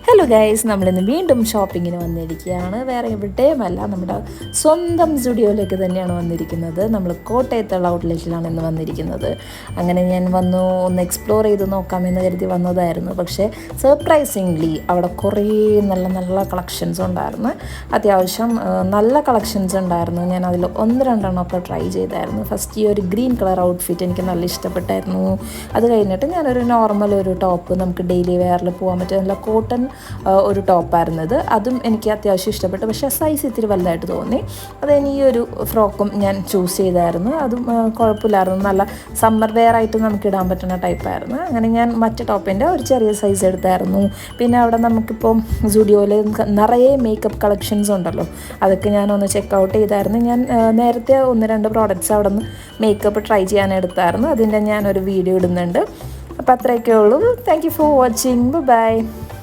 Hello guys, നമ്മളിന്ന് വീണ്ടും ഷോപ്പിങ്ങിന് വന്നിരിക്കുകയാണ്. വേറെ എവിടെയുമല്ല, നമ്മുടെ സ്വന്തം സ്റ്റുഡിയോയിലേക്ക് തന്നെയാണ് വന്നിരിക്കുന്നത്. നമ്മൾ കോട്ടയത്തുള്ള ഔട്ട്ലെറ്റിലാണ് ഇന്ന് വന്നിരിക്കുന്നത്. അങ്ങനെ ഞാൻ വന്നു ഒന്ന് എക്സ്പ്ലോർ ചെയ്ത് നോക്കാമെന്ന് കരുതി വന്നതായിരുന്നു. പക്ഷേ സർപ്രൈസിംഗ്ലി അവിടെ കുറേ നല്ല നല്ല കളക്ഷൻസ് ഉണ്ടായിരുന്നു. അത്യാവശ്യം നല്ല കളക്ഷൻസ് ഉണ്ടായിരുന്നു. ഞാൻ അതിൽ ഒന്ന് രണ്ടെണ്ണമൊക്കെ ട്രൈ ചെയ്തായിരുന്നു. ഫസ്റ്റ് ഈ ഒരു ഗ്രീൻ കളർ ഔട്ട്ഫിറ്റ് എനിക്ക് നല്ല ഇഷ്ടപ്പെട്ടായിരുന്നു. അത് കഴിഞ്ഞിട്ട് ഞാനൊരു നോർമൽ ഒരു ടോപ്പ്, നമുക്ക് ഡെയിലി വെയറിൽ പോകാൻ പറ്റും, നല്ല കോട്ടൺ ഒരു ടോപ്പായിരുന്നത്. അതും എനിക്ക് അത്യാവശ്യം ഇഷ്ടപ്പെട്ടു. പക്ഷേ സൈസ് ഇത്തിരി വലുതായിട്ട് തോന്നി. അതിന് ഈ ഒരു ഫ്രോക്കും ഞാൻ ചൂസ് ചെയ്തായിരുന്നു. അതും കുഴപ്പമില്ലായിരുന്നു. നല്ല സമ്മർ വെയർ ആയിട്ട് നമുക്ക് ഇടാൻ പറ്റുന്ന ടൈപ്പായിരുന്നു. അങ്ങനെ ഞാൻ മറ്റേ ടോപ്പിൻ്റെ ഒരു ചെറിയ സൈസ് എടുത്തായിരുന്നു. പിന്നെ അവിടെ നമുക്കിപ്പോൾ സ്റ്റുഡിയോയിൽ നിറയെ മേക്കപ്പ് കളക്ഷൻസ് ഉണ്ടല്ലോ, അതൊക്കെ ഞാനൊന്ന് ചെക്കൗട്ട് ചെയ്തായിരുന്നു. ഞാൻ നേരത്തെ ഒന്ന് രണ്ട് പ്രോഡക്റ്റ്സ് അവിടെ നിന്ന് മേക്കപ്പ് ട്രൈ ചെയ്യാൻ എടുത്തായിരുന്നു. അതിൻ്റെ ഞാനൊരു വീഡിയോ ഇടുന്നുണ്ട്. അപ്പോൾ അത്രയൊക്കെ ഉള്ളൂ. Thank you for watching. By.